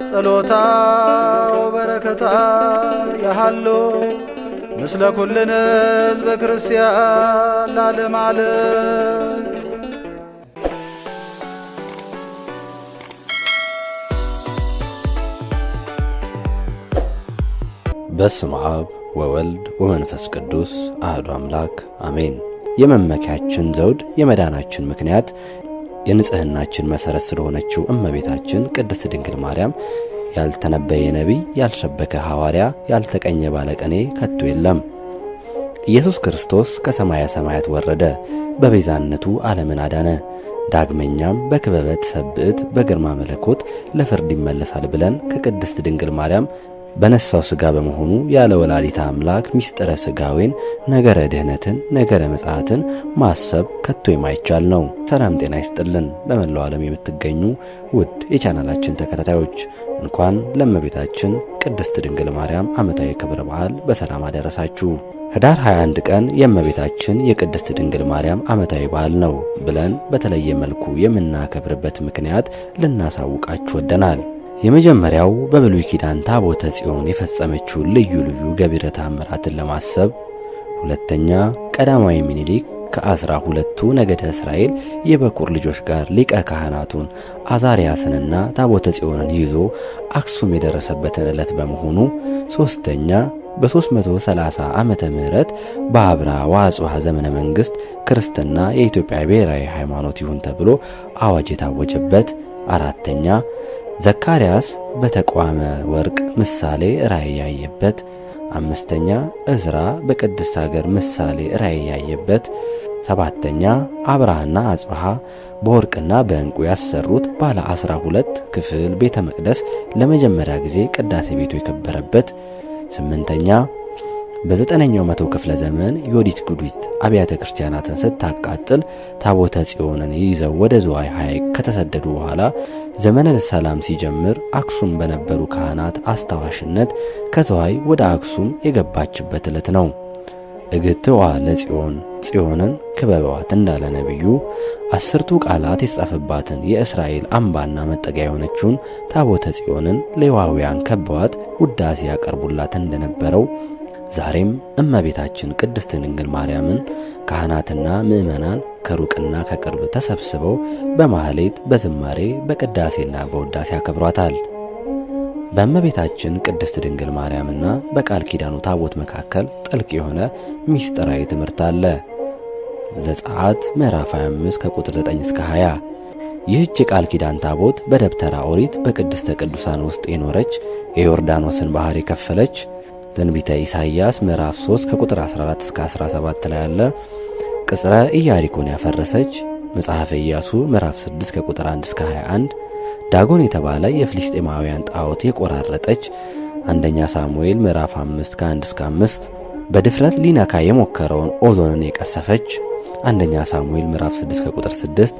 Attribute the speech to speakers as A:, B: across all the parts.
A: ጸሎታ ወበረከታ ያሃሎ ምስለ ኩልነ ሕዝበ ክርስቲያን ለዓለመ ዓለም።
B: በስመ አብ ወወልድ ወመንፈስ ቅዱስ አሐዱ አምላክ አሜን። የመመኪያችን ዘውድ የመዳናችን ምክንያት የንጽህናችን መሠረት ስለሆነችው እመቤታችን ቅድስት ድንግል ማርያም ያልተነበየ ነቢይ፣ ያልሰበከ ሐዋርያ፣ ያልተቀኘ ባለቀኔ ከቶ የለም። ኢየሱስ ክርስቶስ ከሰማየ ሰማያት ወረደ፣ በቤዛነቱ ዓለምን አዳነ። ዳግመኛም በክበበ ተሰብዕት በግርማ መለኮት ለፍርድ ይመለሳል ብለን ከቅድስት ድንግል ማርያም በነሳው ሥጋ በመሆኑ ያለ ወላዲተ አምላክ ሚስጥረ ሥጋዌን፣ ነገረ ድኅነትን፣ ነገረ ምጽአትን ማሰብ ከቶ የማይቻል ነው። ሰላም ጤና ይስጥልን። በመላው ዓለም የምትገኙ ውድ የቻናላችን ተከታታዮች እንኳን ለእመቤታችን ቅድስት ድንግል ማርያም ዓመታዊ ክብረ በዓል በሰላም አደረሳችሁ። ኅዳር 21 ቀን የእመቤታችን የቅድስት ድንግል ማርያም ዓመታዊ በዓል ነው ብለን በተለየ መልኩ የምናከብርበት ምክንያት ልናሳውቃችሁ ወደናል። የመጀመሪያው በብሉይ ኪዳን ታቦተ ጽዮን የፈጸመችውን ልዩ ልዩ ገቢረ ተአምራትን ለማሰብ፣ ሁለተኛ ቀዳማዊ ምኒልክ ከ12ቱ ነገደ እስራኤል የበኩር ልጆች ጋር ሊቀ ካህናቱን አዛርያስንና ታቦተ ጽዮንን ይዞ አክሱም የደረሰበትን ዕለት በመሆኑ፣ ሶስተኛ በ330 ዓመተ ምህረት በአብርሃ ወአጽብሃ ዘመነ መንግሥት ክርስትና የኢትዮጵያ ብሔራዊ ሃይማኖት ይሁን ተብሎ አዋጅ የታወጀበት፣ አራተኛ ዘካርያስ በተቋመ ወርቅ ምሳሌ ራእይ ያየበት፣ አምስተኛ ዕዝራ በቅድስት ሀገር ምሳሌ ራእይ ያየበት፣ ሰባተኛ አብርሃና አጽብሃ በወርቅና በዕንቁ ያሰሩት ባለ 12 ክፍል ቤተ መቅደስ ለመጀመሪያ ጊዜ ቅዳሴ ቤቱ የከበረበት፣ ስምንተኛ በ9ኛው መቶ ክፍለ ዘመን ዮዲት ጉዲት አብያተ ክርስቲያናትን ስታቃጥል ታቦተ ጽዮንን ይዘው ወደ ዝዋይ ሐይቅ ከተሰደዱ በኋላ ዘመነ ሰላም ሲጀምር አክሱም በነበሩ ካህናት አስታዋሽነት ከዝዋይ ወደ አክሱም የገባችበት ዕለት ነው። እግትዋ ለጽዮን ጽዮንን ክበበዋት እንዳለ ነቢዩ 10ቱ ቃላት የተጻፈባትን የእስራኤል አምባና መጠጊያ የሆነችውን ታቦተ ጽዮንን ሌዋውያን ከበዋት ውዳሴ ያቀርቡላት እንደነበረው ዛሬም እመቤታችን ቅድስት ድንግል ማርያምን ካህናትና ምእመናን ከሩቅና ከቅርብ ተሰብስበው በማህሌት፣ በዝማሬ፣ በቅዳሴና በውዳሴ ያከብሯታል። በእመቤታችን ቅድስት ድንግል ማርያምና በቃል ኪዳኑ ታቦት መካከል ጥልቅ የሆነ ሚስጥራዊ ትምህርት አለ። ዘጸአት ምዕራፍ 25 ከቁጥር 9 እስከ 20። ይህች የቃል ኪዳን ታቦት በደብተራ ኦሪት በቅድስተ ቅዱሳን ውስጥ የኖረች፣ የዮርዳኖስን ባህር የከፈለች፣ ትንቢተ ኢሳይያስ ምዕራፍ 3 ከቁጥር 14 እስከ 17 ላይ ያለ፣ ቅጽረ ኢያሪኮን ያፈረሰች፣ መጽሐፈ ኢያሱ ምዕራፍ 6 ከቁጥር 1 እስከ 21፣ ዳጎን የተባለ የፍልስጤማውያን ጣዖት የቆራረጠች፣ አንደኛ ሳሙኤል ምዕራፍ 5 ከ1 እስከ 5፣ በድፍረት ሊነካ የሞከረውን ኦዞንን የቀሰፈች፣ አንደኛ ሳሙኤል ምዕራፍ 6 ከቁጥር 6፣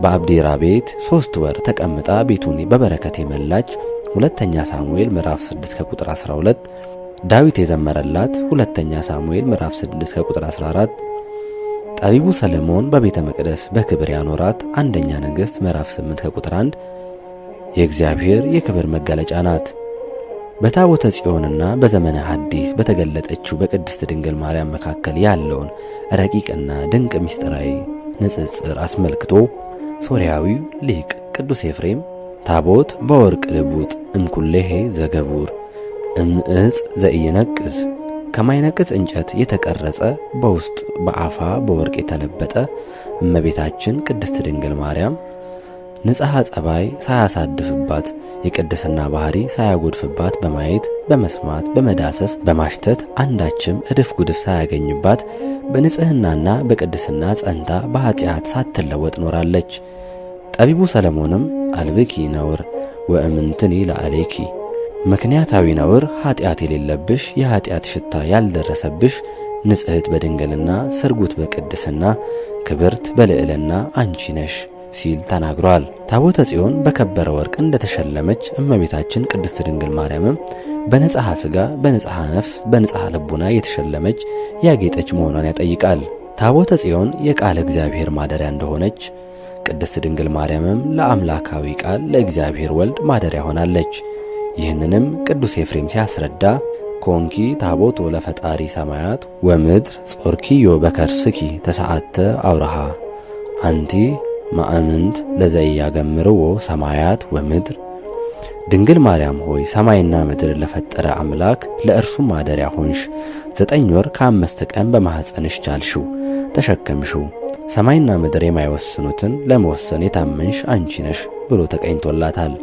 B: በአብዴራ ቤት 3 ወር ተቀምጣ ቤቱን በበረከት የመላች፣ ሁለተኛ ሳሙኤል ምዕራፍ 6 ከቁጥር 12፣ ዳዊት የዘመረላት፣ ሁለተኛ ሳሙኤል ምዕራፍ 6 ከቁጥር 14፣ ጠቢቡ ሰለሞን በቤተ መቅደስ በክብር ያኖራት፣ አንደኛ ነገሥት ምዕራፍ 8 ከቁጥር 1 የእግዚአብሔር የክብር መገለጫ ናት። በታቦተ ጽዮንና በዘመነ ሐዲስ በተገለጠችው በቅድስት ድንግል ማርያም መካከል ያለውን ረቂቅና ድንቅ ምስጢራዊ ንጽጽር አስመልክቶ ሶርያዊው ሊቅ ቅዱስ ኤፍሬም ታቦት በወርቅ ልቡጥ እምኩሌሄ ዘገቡር እምዕፅ ዘኢይነቅዝ፣ ከማይነቅዝ እንጨት የተቀረጸ በውስጥ በአፋ በወርቅ የተለበጠ እመቤታችን ቅድስት ድንግል ማርያም ንጽሐ ጸባይ ሳያሳድፍባት የቅድስና ባህሪ ሳያጎድፍባት በማየት በመስማት በመዳሰስ በማሽተት አንዳችም እድፍ ጉድፍ ሳያገኝባት በንጽህናና በቅድስና ጸንታ በኃጢአት ሳትለወጥ ኖራለች። ጠቢቡ ሰለሞንም አልብኪ ነውር ወእምንትኒ ለአሌኪ፣ ምክንያታዊ ነውር ኃጢአት የሌለብሽ የኃጢአት ሽታ ያልደረሰብሽ ንጽሕት በድንግልና ስርጉት በቅድስና ክብርት በልዕልና አንቺ ነሽ ሲል ተናግሯል። ታቦተ ጽዮን በከበረ ወርቅ እንደተሸለመች እመቤታችን ቅድስት ድንግል ማርያምም በንጽሐ ሥጋ በንጽሐ ነፍስ በንጽሐ ልቡና የተሸለመች ያጌጠች መሆኗን ያጠይቃል። ታቦተ ጽዮን የቃለ እግዚአብሔር ማደሪያ እንደሆነች ቅድስት ድንግል ማርያምም ለአምላካዊ ቃል ለእግዚአብሔር ወልድ ማደሪያ ሆናለች። ይህንንም ቅዱስ ኤፍሬም ሲያስረዳ ኮንኪ ታቦቶ ለፈጣሪ ሰማያት ወምድር ጾርኪዮ በከርስኪ ተሰዓተ አውራሃ አንቲ ማእምንት ለዘያገምርዎ ሰማያት ወምድር። ድንግል ማርያም ሆይ ሰማይና ምድር ለፈጠረ አምላክ ለእርሱም ማደሪያ ሆንሽ። 9 ወር ከ5 ቀን በማኅፀንሽ ቻልሽው ተሸከምሽው። ሰማይና ምድር የማይወስኑትን ለመወሰን የታመንሽ አንቺ ነሽ ብሎ ተቀኝቶላታል።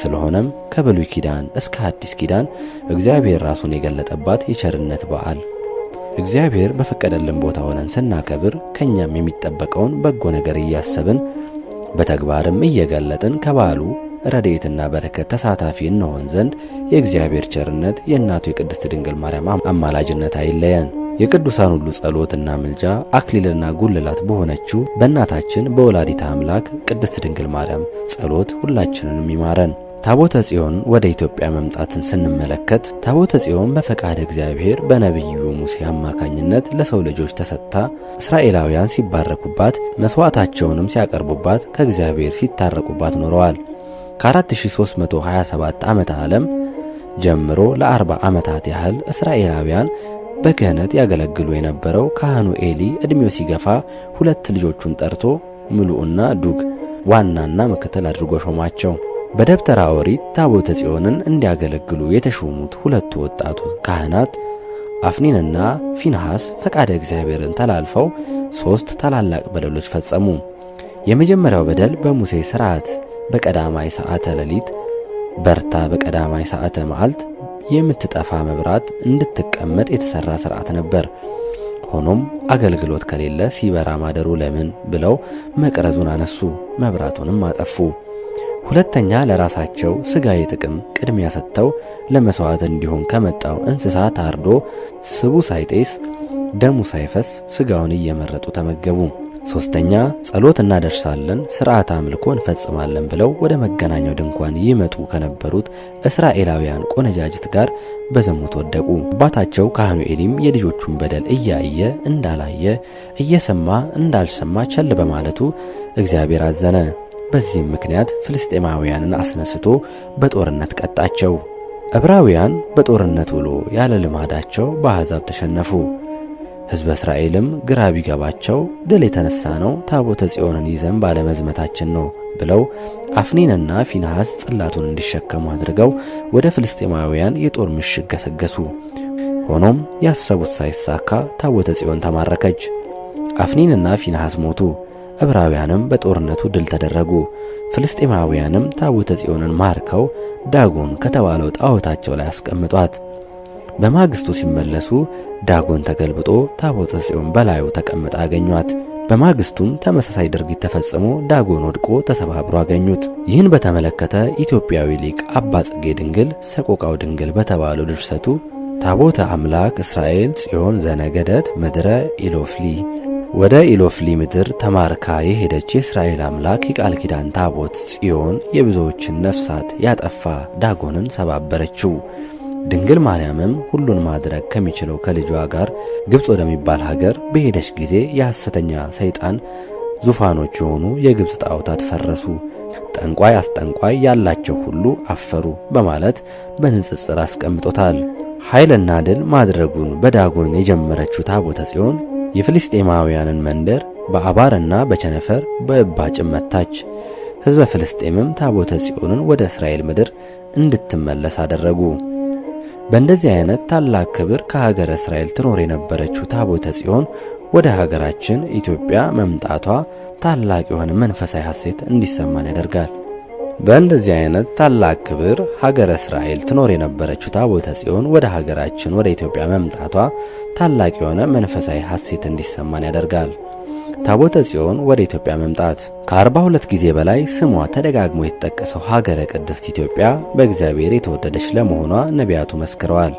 B: ስለሆነም ከብሉይ ኪዳን እስከ አዲስ ኪዳን እግዚአብሔር ራሱን የገለጠባት የቸርነት በዓል እግዚአብሔር በፈቀደልን ቦታ ሆነን ስናከብር ከኛም የሚጠበቀውን በጎ ነገር እያሰብን በተግባርም እየገለጥን ከበዓሉ ረድኤትና በረከት ተሳታፊ እንሆን ዘንድ የእግዚአብሔር ቸርነት የእናቱ የቅድስት ድንግል ማርያም አማላጅነት አይለየን። የቅዱሳን ሁሉ ጸሎትና ምልጃ አክሊልና ጉልላት በሆነችው በእናታችን በወላዲተ አምላክ ቅድስት ድንግል ማርያም ጸሎት ሁላችንንም ይማረን። ታቦተ ጽዮን ወደ ኢትዮጵያ መምጣትን ስንመለከት ታቦተ ጽዮን በፈቃድ እግዚአብሔር በነቢዩ ሙሴ አማካኝነት ለሰው ልጆች ተሰጥታ እስራኤላውያን ሲባረኩባት መስዋዕታቸውንም ሲያቀርቡባት ከእግዚአብሔር ሲታረቁባት ኖረዋል። ከ4327 ዓመተ ዓለም ጀምሮ ለ40 ዓመታት ያህል እስራኤላውያን በክህነት ያገለግሉ የነበረው ካህኑ ኤሊ ዕድሜው ሲገፋ 2 ልጆቹን ጠርቶ ምሉዕና ዱግ ዋናና ምክትል አድርጎ ሾማቸው። በደብተራ ኦሪት ታቦተ ጽዮንን እንዲያገለግሉ የተሾሙት 2 ወጣቱ ካህናት አፍኒንና ፊንሐስ ፈቃደ እግዚአብሔርን ተላልፈው 3 ታላላቅ በደሎች ፈጸሙ። የመጀመሪያው በደል በሙሴ ሥርዓት በቀዳማይ ሰዓተ ሌሊት በርታ በቀዳማይ ሰዓተ መዓልት የምትጠፋ መብራት እንድትቀመጥ የተሰራ ሥርዓት ነበር። ሆኖም አገልግሎት ከሌለ ሲበራ ማደሩ ለምን ብለው መቅረዙን አነሱ፣ መብራቱንም አጠፉ። ሁለተኛ ለራሳቸው ሥጋዊ ጥቅም ቅድሚያ ሰጥተው ለመሥዋዕት እንዲሆን ከመጣው እንስሳ ታርዶ ስቡ ሳይጤስ ደሙ ሳይፈስ ሥጋውን እየመረጡ ተመገቡ። ሶስተኛ ጸሎት እናደርሳለን ሥርዓተ አምልኮ እንፈጽማለን ብለው ወደ መገናኛው ድንኳን ይመጡ ከነበሩት እስራኤላውያን ቆነጃጅት ጋር በዝሙት ወደቁ። አባታቸው ካህኑ ኤሊም የልጆቹን በደል እያየ እንዳላየ እየሰማ እንዳልሰማ ቸል በማለቱ እግዚአብሔር አዘነ። በዚህም ምክንያት ፍልስጤማውያንን አስነስቶ በጦርነት ቀጣቸው። ዕብራውያን በጦርነት ውሎ ያለ ልማዳቸው በአሕዛብ ተሸነፉ። ሕዝበ እስራኤልም ግራ ቢገባቸው ድል የተነሳ ነው ታቦተ ጽዮንን ይዘን ባለመዝመታችን ነው ብለው አፍኒንና ፊንሐስ ጽላቱን እንዲሸከሙ አድርገው ወደ ፍልስጤማውያን የጦር ምሽግ ገሰገሱ። ሆኖም ያሰቡት ሳይሳካ ታቦተ ጽዮን ተማረከች። አፍኒንና ፊንሐስ ሞቱ። ዕብራውያንም በጦርነቱ ድል ተደረጉ። ፍልስጤማውያንም ታቦተ ጽዮንን ማርከው ዳጎን ከተባለው ጣዖታቸው ላይ አስቀምጧት። በማግስቱ ሲመለሱ ዳጎን ተገልብጦ ታቦተ ጽዮን በላዩ ተቀምጣ አገኟት። በማግስቱም ተመሳሳይ ድርጊት ተፈጽሞ ዳጎን ወድቆ ተሰባብሮ አገኙት። ይህን በተመለከተ ኢትዮጵያዊ ሊቅ አባ ጽጌ ድንግል ሰቆቃው ድንግል በተባለው ድርሰቱ ታቦተ አምላክ እስራኤል ጽዮን ዘነገደት ምድረ ኢሎፍሊ ወደ ኢሎፍሊ ምድር ተማርካ የሄደች የእስራኤል አምላክ የቃል ኪዳን ታቦት ጽዮን የብዙዎችን ነፍሳት ያጠፋ ዳጎንን ሰባበረችው። ድንግል ማርያምም ሁሉን ማድረግ ከሚችለው ከልጇ ጋር ግብፅ ወደሚባል ሀገር በሄደች ጊዜ የሐሰተኛ ሰይጣን ዙፋኖች የሆኑ የግብፅ ጣዖታት ፈረሱ፣ ጠንቋይ አስጠንቋይ ያላቸው ሁሉ አፈሩ በማለት በንጽጽር አስቀምጦታል። ኃይልና ድል ማድረጉን በዳጎን የጀመረችው ታቦተ ጽዮን የፍልስጤማውያንን መንደር በአባርና በቸነፈር በእባጭም መታች። ሕዝበ ፍልስጤምም ታቦተ ጽዮንን ወደ እስራኤል ምድር እንድትመለስ አደረጉ። በእንደዚህ አይነት ታላቅ ክብር ከሀገረ እስራኤል ትኖር የነበረችው ታቦተ ጽዮን ወደ ሀገራችን ኢትዮጵያ መምጣቷ ታላቅ የሆነ መንፈሳዊ ሐሴት እንዲሰማን ያደርጋል። በእንደዚህ አይነት ታላቅ ክብር ሀገረ እስራኤል ትኖር የነበረችው ታቦተ ጽዮን ወደ ሀገራችን ወደ ኢትዮጵያ መምጣቷ ታላቅ የሆነ መንፈሳዊ ሐሴት እንዲሰማን ያደርጋል። ታቦተ ጽዮን ወደ ኢትዮጵያ መምጣት ከ42 ጊዜ በላይ ስሟ ተደጋግሞ የተጠቀሰው ሀገረ ቅድስት ኢትዮጵያ በእግዚአብሔር የተወደደች ለመሆኗ ነቢያቱ መስክረዋል።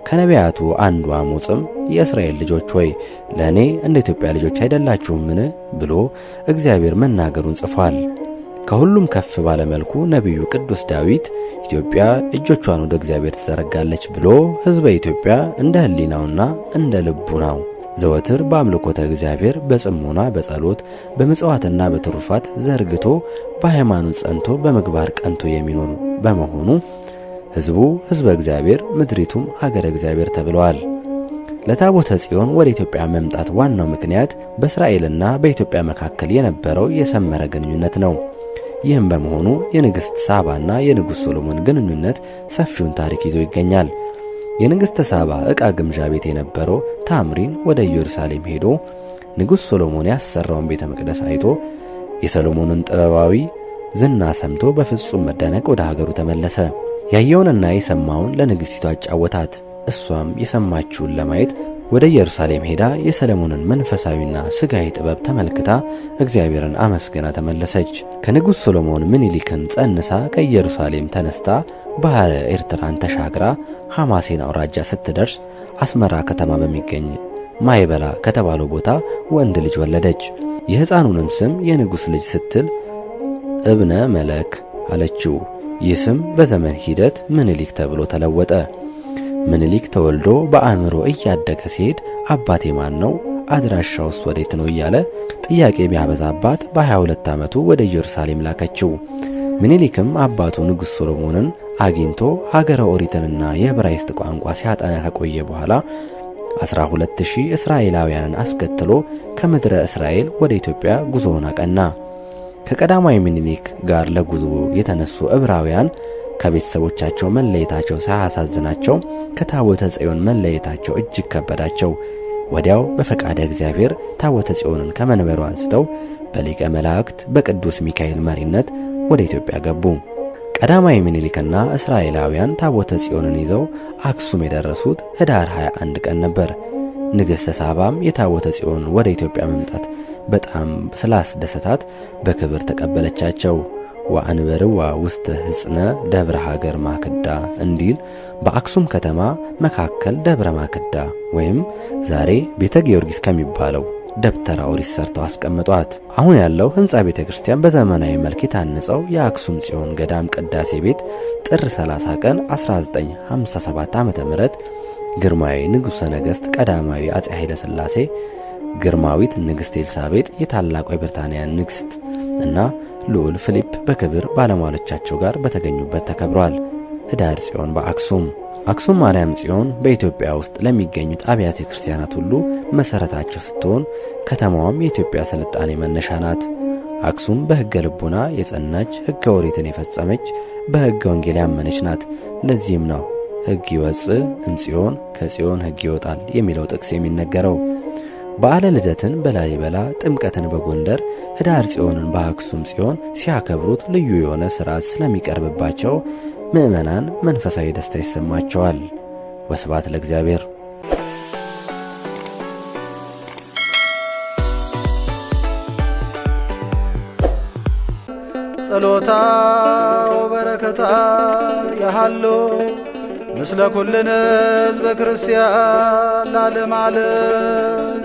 B: ከነቢያቱ አንዱ አሞጽም የእስራኤል ልጆች ሆይ ለእኔ እንደ ኢትዮጵያ ልጆች አይደላችሁምን ብሎ እግዚአብሔር መናገሩን ጽፏል። ከሁሉም ከፍ ባለ መልኩ ነቢዩ ቅዱስ ዳዊት ኢትዮጵያ እጆቿን ወደ እግዚአብሔር ትዘረጋለች ብሎ ሕዝበ ኢትዮጵያ እንደ ሕሊናውና እንደ ልቡ ነው ዘወትር በአምልኮተ እግዚአብሔር በጽሞና በጸሎት በምጽዋትና በትሩፋት ዘርግቶ በሃይማኖት ጸንቶ በምግባር ቀንቶ የሚኖር በመሆኑ ሕዝቡ ሕዝበ እግዚአብሔር ምድሪቱም ሀገረ እግዚአብሔር ተብለዋል። ለታቦተ ጽዮን ወደ ኢትዮጵያ መምጣት ዋናው ምክንያት በእስራኤልና በኢትዮጵያ መካከል የነበረው የሰመረ ግንኙነት ነው። ይህም በመሆኑ የንግሥት ሳባና የንጉሥ ሶሎሞን ግንኙነት ሰፊውን ታሪክ ይዞ ይገኛል። የንግሥት ሳባ ዕቃ ግምዣ ቤት የነበረው ታምሪን ወደ ኢየሩሳሌም ሄዶ ንጉሥ ሶሎሞን ያሰራውን ቤተ መቅደስ አይቶ የሰሎሞንን ጥበባዊ ዝና ሰምቶ በፍጹም መደነቅ ወደ ሀገሩ ተመለሰ። ያየውንና የሰማውን ለንግሥቲቱ አጫወታት። እሷም የሰማችውን ለማየት ወደ ኢየሩሳሌም ሄዳ የሰሎሞንን መንፈሳዊና ሥጋዊ ጥበብ ተመልክታ እግዚአብሔርን አመስግና ተመለሰች። ከንጉሥ ሶሎሞን ምኒልክን ጸንሳ ከኢየሩሳሌም ተነስታ ባሕረ ኤርትራን ተሻግራ ሐማሴን አውራጃ ስትደርስ አስመራ ከተማ በሚገኝ ማይበላ ከተባለው ቦታ ወንድ ልጅ ወለደች። የሕፃኑንም ስም የንጉሥ ልጅ ስትል እብነ መለክ አለችው። ይህ ስም በዘመን ሂደት ምኒልክ ተብሎ ተለወጠ። ምኒልክ ተወልዶ በአእምሮ እያደገ ሲሄድ አባቴ ማን ነው? አድራሻውስ ወዴት ነው? እያለ ጥያቄ ቢያበዛባት በ22 ዓመቱ ወደ ኢየሩሳሌም ላከችው። ምኒልክም አባቱ ንጉሥ ሶሎሞንን አግኝቶ ሀገረ ኦሪትንና የዕብራይስጥ ቋንቋ ሲያጠና ከቆየ በኋላ 12000 እስራኤላውያንን አስከትሎ ከምድረ እስራኤል ወደ ኢትዮጵያ ጉዞውን አቀና። ከቀዳማዊ ምኒልክ ጋር ለጉዞ የተነሱ ዕብራውያን ከቤተሰቦቻቸው መለየታቸው ሳያሳዝናቸው ከታቦተ ጽዮን መለየታቸው እጅግ ከበዳቸው። ወዲያው በፈቃደ እግዚአብሔር ታቦተ ጽዮንን ከመንበሩ አንስተው በሊቀ መላእክት በቅዱስ ሚካኤል መሪነት ወደ ኢትዮጵያ ገቡ። ቀዳማዊ ምኒልክና እስራኤላውያን ታቦተ ጽዮንን ይዘው አክሱም የደረሱት ኅዳር 21 ቀን ነበር። ንግሥተ ሳባም የታቦተ ጽዮን ወደ ኢትዮጵያ መምጣት በጣም ስላስደሰታት በክብር ተቀበለቻቸው። ወአንበርዋ ውስተ ሕጽነ ደብረ ሀገር ማክዳ እንዲል በአክሱም ከተማ መካከል ደብረ ማክዳ ወይም ዛሬ ቤተ ጊዮርጊስ ከሚባለው ደብተራ ኦሪት ሰርተው አስቀምጧት። አሁን ያለው ሕንጻ ቤተ ክርስቲያን በዘመናዊ መልክ የታነጸው የአክሱም ጽዮን ገዳም ቅዳሴ ቤት ጥር 30 ቀን 1957 ዓ.ም ግርማዊ ንጉሠ ነገሥት ቀዳማዊ አፄ ኃይለ ሥላሴ፣ ግርማዊት ንግሥት ኤልሳቤጥ፣ የታላቋ የብሪታንያ ንግሥት እና ልዑል ፊሊፕ በክብር ባለሟሎቻቸው ጋር በተገኙበት ተከብሯል። ኅዳር ጽዮን በአክሱም አክሱም ማርያም ጽዮን በኢትዮጵያ ውስጥ ለሚገኙት አብያተ ክርስቲያናት ሁሉ መሠረታቸው ስትሆን ከተማዋም የኢትዮጵያ ስልጣኔ መነሻ ናት። አክሱም በሕገ ልቡና የጸናች ሕገ ኦሪትን የፈጸመች በሕገ ወንጌል ያመነች ናት። ለዚህም ነው ሕግ ይወፅእ እምጽዮን ከጽዮን ሕግ ይወጣል የሚለው ጥቅስ የሚነገረው። በዓለ ልደትን በላሊበላ ጥምቀትን በጎንደር ኅዳር ጽዮንን በአክሱም ጽዮን ሲያከብሩት ልዩ የሆነ ሥርዓት ስለሚቀርብባቸው ምዕመናን መንፈሳዊ ደስታ ይሰማቸዋል። ወስብሐት ለእግዚአብሔር።
A: ጸሎታ ወበረከታ ያሃሎ ምስለ ኩልነ ሕዝበ ክርስቲያን ለዓለመ ዓለም